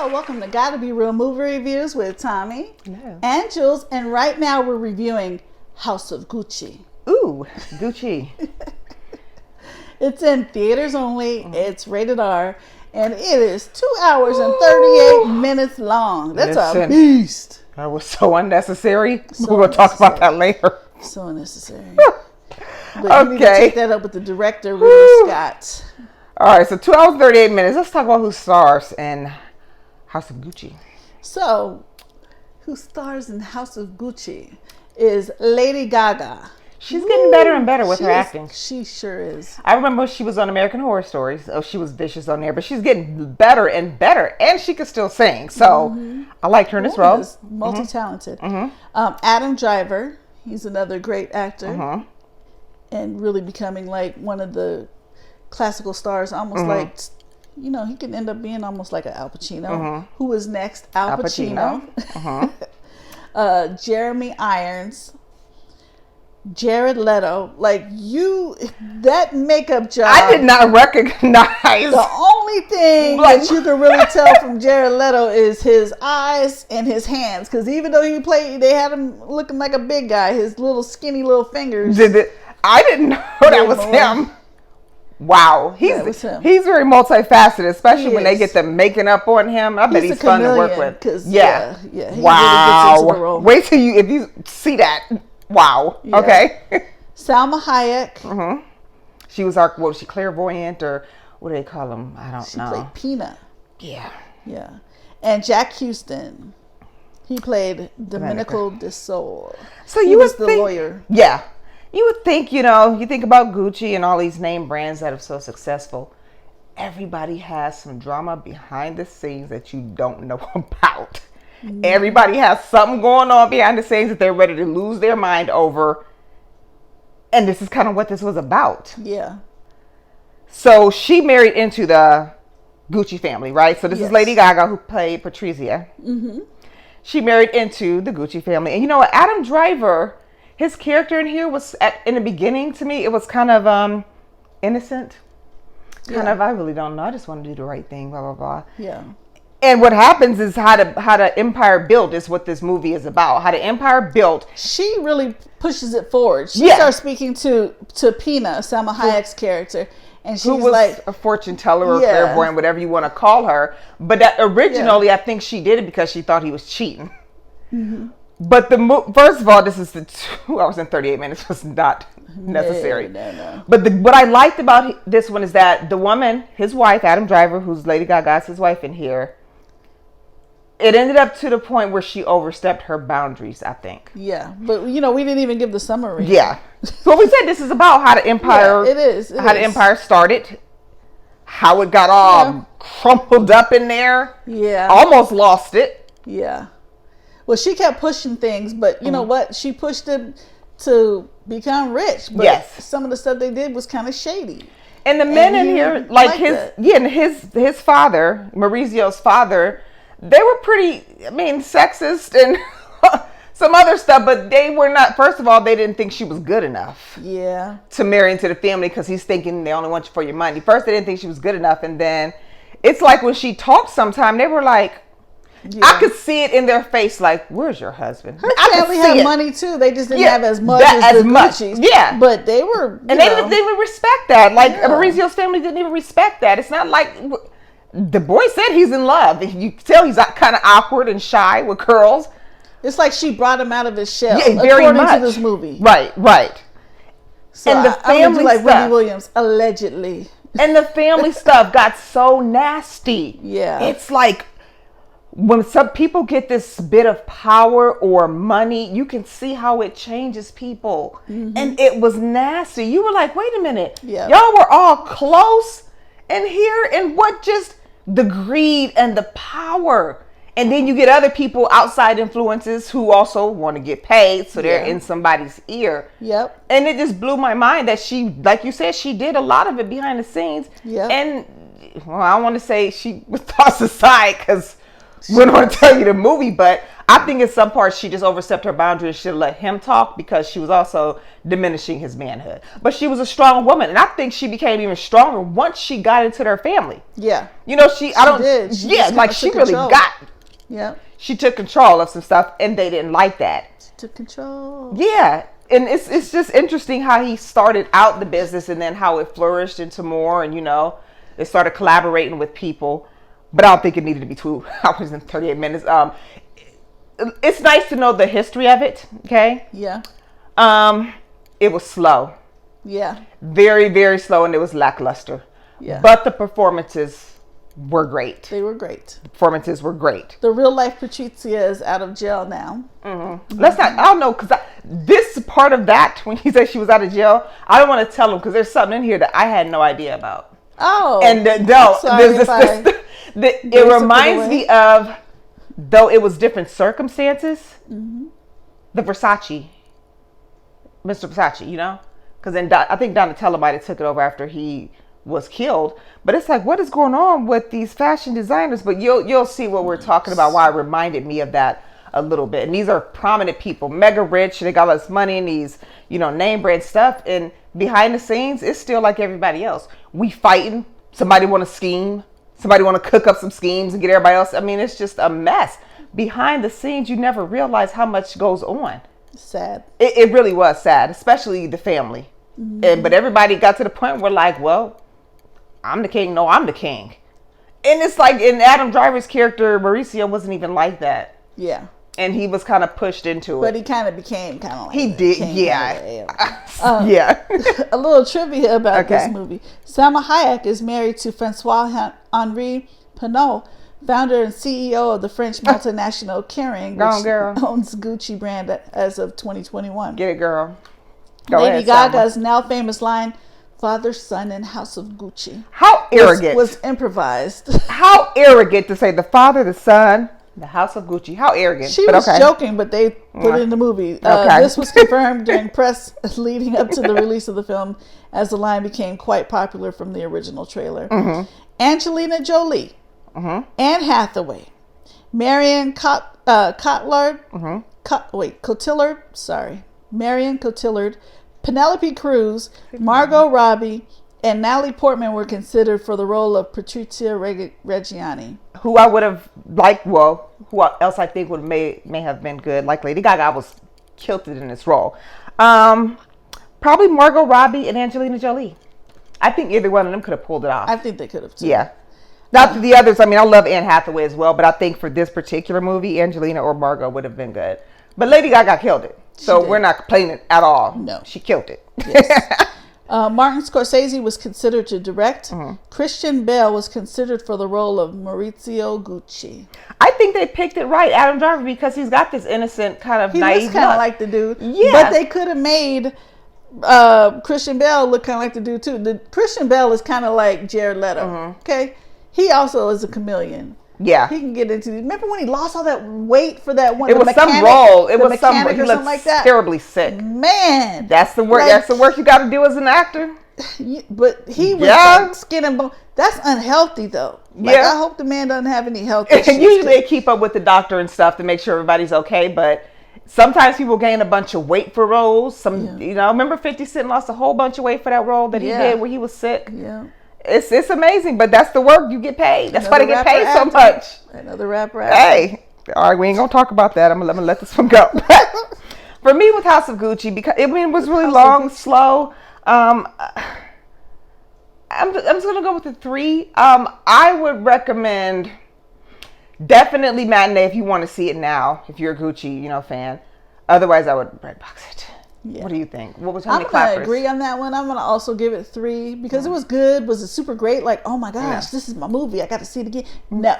Hello, welcome to GottaBeReel movie reviews with Thommi and Jules, and right now we're reviewing House of Gucci. Ooh, Gucci. It's in theaters only. It's rated R, and it is 2 hours and 38 minutes long. That's a beast. That was so unnecessary. We're going to talk about that later. So unnecessary. But you need to take that up with the director, Ridley Scott. All right, so 2 hours and 38 minutes. Let's talk about who stars in House of Gucci. So, who stars in House of Gucci is Lady Gaga. She's getting better and better with her acting. She sure is. I remember she was on American Horror Stories. Oh, she was vicious on there, but she's getting better and better, and she can still sing. So, I liked her in this role. Multi-talented. Adam Driver, he's another great actor, and really becoming like one of the classical stars, almost like, you know, he can end up being almost like an Al Pacino. Who is next? Al Pacino. Jeremy Irons, Jared Leto. Like, that makeup job, I did not recognize. The only thing that you can really tell from Jared Leto is his eyes and his hands, because even though they had him looking like a big guy, his little skinny little fingers. I didn't know that was him. Wow, he's very multifaceted, especially when they get the making up on him. I bet he's fun to work with. He wow. Really gets into the role. Wait till if you see that. Wow. Yeah. Okay. Salma Hayek. She was what was she, clairvoyant, or what do they call them? I don't know. She played Peanut. Yeah. Yeah. And Jack Houston. He played Domenico de Sol. So he was the lawyer. Yeah. You would think, you think about Gucci and all these name brands that are so successful. Everybody has some drama behind the scenes that you don't know about. Everybody has something going on behind the scenes that they're ready to lose their mind over. And this is kind of what this was about. Yeah. So she married into the Gucci family, right? So this is Lady Gaga, who played Patrizia. She married into the Gucci family. And you know what? Adam Driver, his character in here was, in the beginning, to me, it was kind of innocent. Kind of, I really don't know. I just want to do the right thing, blah, blah, blah. Yeah. And what happens is how the empire built is what this movie is about. How the empire built. She really pushes it forward. She starts speaking to Pina, Salma Hayek's character. And she's like a fortune teller or clairvoyant, whatever you want to call her. But that originally, I think she did it because she thought he was cheating. But first of all, this is the 2 hours and 38 minutes was not necessary. No. But what I liked about this one is that the woman, his wife, Adam Driver, who's Lady Gaga's his wife in here, it ended up to the point where she overstepped her boundaries, I think. Yeah, but we didn't even give the summary. Yeah. So we said this is about how the empire, the empire started, how it got all crumpled up in there. Yeah. Almost lost it. Yeah. Well, she kept pushing things, but you know what? She pushed them to become rich. But some of the stuff they did was kind of shady. And the men in here, like his father, Maurizio's father, they were pretty, sexist and some other stuff, but they were not, first of all, they didn't think she was good enough to marry into the family, because he's thinking they only want you for your money. First, they didn't think she was good enough, and then it's like when she talked sometime, they were like, I could see it in their face, like, where's your husband? Her family had money too. They just didn't have as much as the Gucci's. Yeah. But they were, and they didn't even respect that. Like, Maurizio's family didn't even respect that. It's not like, the boy said he's in love. You can tell he's kind of awkward and shy with girls. It's like she brought him out of his shell, very according much to this movie. Right. So and the family like stuff. Wendy Williams, allegedly. And the family stuff got so nasty. Yeah. It's like, when some people get this bit of power or money, you can see how it changes people. And it was nasty. You were like, wait a minute. Y'all were all close in here, and what just the greed and the power. And then you get other people, outside influences, who also want to get paid, so they're in somebody's ear. Yep. And it just blew my mind that she, like you said, she did a lot of it behind the scenes. Yep. And, well, I want to say she was tossed aside, because we don't want to tell you the movie, but I think in some parts she just overstepped her boundary and should have let him talk because she was also diminishing his manhood. But she was a strong woman, and I think she became even stronger once she got into their family. Yeah. You know, she did. She really got. Yeah. She took control of some stuff, and they didn't like that. She took control. Yeah. And it's just interesting how he started out the business and then how it flourished into more, and, you know, they started collaborating with people. But I don't think it needed to be 2 hours and 38 minutes. It's nice to know the history of it, okay? Yeah. It was slow. Yeah. Very, very slow, and it was lackluster. Yeah. But the performances were great. They were great. Performances were great. The real life Patrizia is out of jail now. Mm-hmm. Let's not, I don't know, because this part of that, when he said she was out of jail, I don't want to tell him because there's something in here that I had no idea about. Oh. And it reminds me of, though it was different circumstances, the Versace, Mr. Versace, you know? Because then I think Donatella might have took it over after he was killed. But it's like, what is going on with these fashion designers? But you'll see what we're talking about, why it reminded me of that a little bit. And these are prominent people, mega rich, they got all this money and these, you know, name brand stuff. And behind the scenes, it's still like everybody else. We fighting, somebody want to scheme, somebody want to cook up some schemes and get everybody else. I mean, it's just a mess. Behind the scenes, you never realize how much goes on. Sad. It really was sad, especially the family. But everybody got to the point where like, well, I'm the king. No, I'm the king. And it's like in Adam Driver's character, Mauricio wasn't even like that. Yeah. And he was kind of pushed into it. But he kind of became kind of like he that. did, yeah. Yeah. A little trivia about this movie. Salma Hayek is married to Francois-Henri Pinault, founder and CEO of the French multinational Kering, which owns Gucci brand as of 2021. Get it, girl. Lady Gaga's now famous line, "Father, Son, and House of Gucci." How arrogant. Was improvised. How arrogant to say the Father, the Son, the House of Gucci. How arrogant. She was joking, but they put it in the movie. This was confirmed during press leading up to the release of the film, as the line became quite popular from the original trailer. Angelina Jolie, Anne Hathaway, Marion Cotillard, Marion Cotillard, Penelope Cruz, Margot Robbie, and Natalie Portman were considered for the role of Patrizia Reggiani. Who I would have liked, well, who else I think may have been good. Like Lady Gaga was kilted in this role. Probably Margot Robbie and Angelina Jolie. I think either one of them could have pulled it off. I think they could have too. Yeah. Not the others. I mean, I love Anne Hathaway as well, but I think for this particular movie, Angelina or Margot would have been good. But Lady Gaga killed it. So we're not complaining at all. No. She killed it. Yes. Martin Scorsese was considered to direct. Christian Bale was considered for the role of Maurizio Gucci. I think they picked it right, Adam Driver, because he's got this innocent kind of naive look. He looks kind of like the dude. Yeah. But they could have made Christian Bale look kind of like the dude too. Christian Bale is kind of like Jared Leto. Okay? He also is a chameleon. Yeah. He can get into. Remember when he lost all that weight for that one? It was mechanic, some role. It was some. He looked like that. Terribly sick. Man, that's the work. That's the work you got to do as an actor. But he was like skin and bone. That's unhealthy though. Like, I hope the man doesn't have any health issues. And usually they keep up with the doctor and stuff to make sure everybody's okay. But sometimes people gain a bunch of weight for roles. You know, remember 50 Cent lost a whole bunch of weight for that role that he did where he was sick. Yeah. It's amazing, but that's the work you get paid. That's why they get paid so much. Another rapper. Hey, all right, we ain't gonna talk about that. I'm gonna let this one go. For me, with House of Gucci, because it was really long, slow. I'm just gonna go with the 3. I would recommend definitely Matinee if you want to see it now. If you're a Gucci, fan. Otherwise, I would Redbox it. Yeah. What do you think? What was I'm going to agree on that one. I'm going to also give it 3 because it was good. Was it super great? Like, oh my gosh, this is my movie. I got to see it again. No.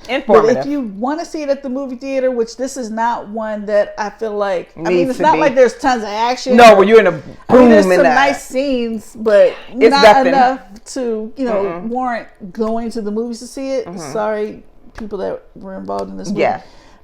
Informative. But if you want to see it at the movie theater, which this is not one that I feel like, it's not like there's tons of action. No, where you're in a boom. There's some nice scenes, but it's not enough to, warrant going to the movies to see it. Sorry, people that were involved in this movie. Yeah.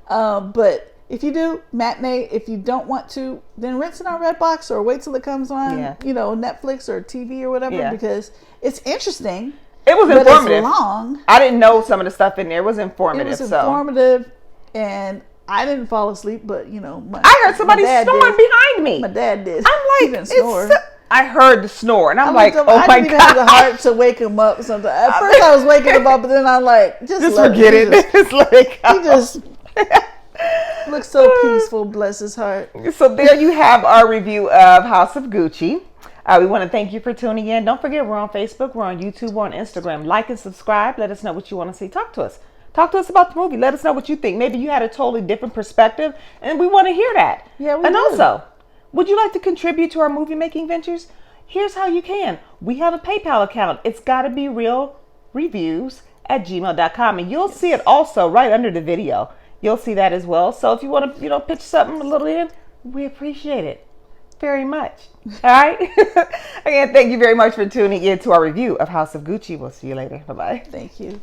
But if you do, Matinee. If you don't want to, then rent it on Redbox or wait till it comes on, Netflix or TV or whatever, because it's interesting. It was informative. It's long. I didn't know some of the stuff in there. It was informative. It was informative, and I didn't fall asleep, but you know, I heard somebody snoring behind me. My dad did. I'm like, he didn't snore. I heard the snore, and I'm like, oh my God. I didn't even have the heart to wake him up. Sometimes at first I was waking him up, but then I'm like, just forget it. Just let it go. He just looks so peaceful. Bless his heart. So there you have our review of House of Gucci. We want to thank you for tuning in. Don't forget, we're on Facebook, we're on YouTube, we're on Instagram. Like and subscribe. Let us know what you want to see. Talk to us. Talk to us about the movie. Let us know what you think. Maybe you had a totally different perspective, and we want to hear that. Yeah, we And do. also, would you like to contribute to our movie making ventures? Here's how you can. We have a PayPal account. It's GottaBeReelReviews@gmail.com, and you'll see it also right under the video. You'll see that as well. So if you want to, pitch something a little in, we appreciate it very much. All right. Again, thank you very much for tuning in to our review of House of Gucci. We'll see you later. Bye-bye. Thank you.